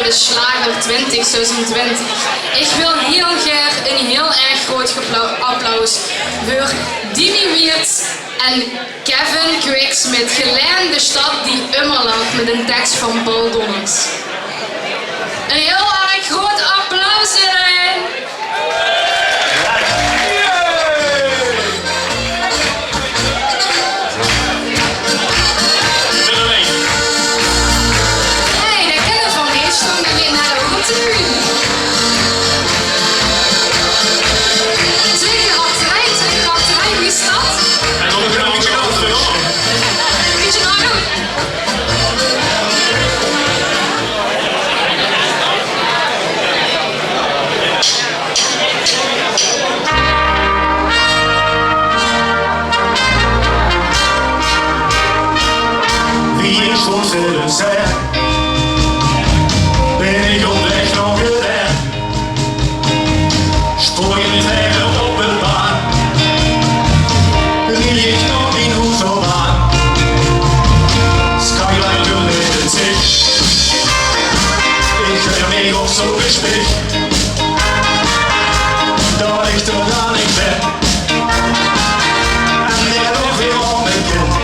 de Slager 2020. Ik wil heel graag een heel erg groot applaus voor Dimi Wiertz en Kevin Quicksmith, Gelijn de stad die Ummerland, met een tekst van Paul Donners. Een heel erg groot applaus iedereen! Ben ik op weg nog gered? Sprong in het hegel op een baan. Lieg ik nog in hoe zo aan? Skyline wil in het zicht. Ik ga mee op zo'n gespik. Dat ligt er aan ik ben. En er nog weer om mijn kind.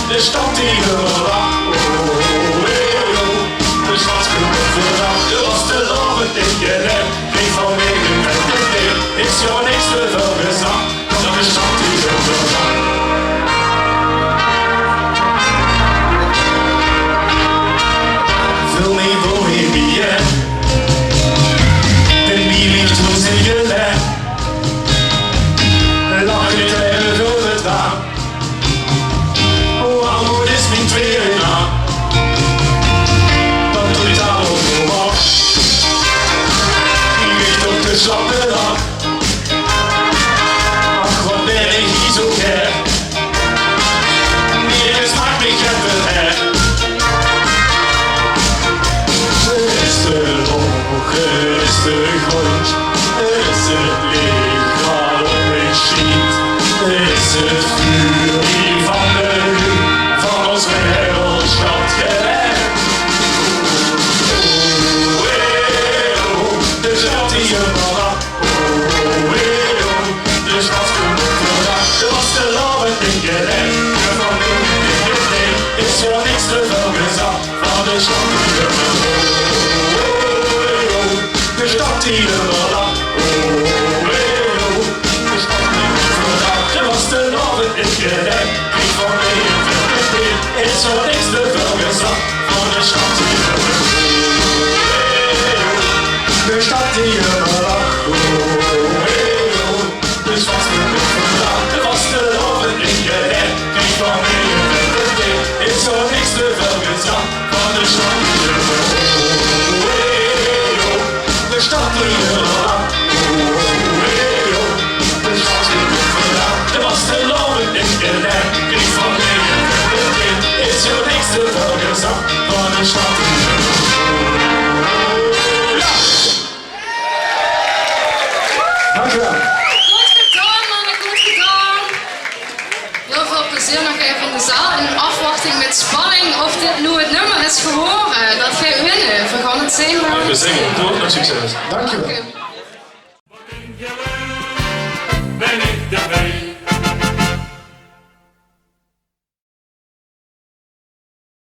De stad die lag, de stad genoeg verdacht. Er was te lopen in je nek, geen van wegen met de leer. Is jou niks te veel gezegd, dan de stad die lag. Vul me bohemien, den wie ligt ons in geleg. Lach je tegen door het raam. Slappe dag. Ach, wat ben ik hier zo gek. Meer smaakt me geppen her. Is de hoog, is de grond, is het licht wat op me schiet. Is het vuur die van de huur van ons wereldstad gelegd. De stad die je de stad die er lag, de stad die er lag. Er was de loven in gerend, niet van een verkeerd. Is er niks te veel gezegd van de stad die er lag. De stad die er lag, de stad die er lag. Er was de loven in gerend, niet van een verkeerd. Is er niks te veel gezegd van de stad die er lag. De stad die er lag, de stad die er lag. Er was te lopen in geleg, niet van wegen met de kind. Is er niks te veel gezegd van de stad die er lag. Dankjewel. Goed gedaan mannen, goed gedaan. Heel veel plezier nog even in de zaal en in afwachting met spanning of dit nu het nummer is gehoord. Dat gaat winnen. We gaan het zingen. We zingen, door met succes. Dankjewel. Okay.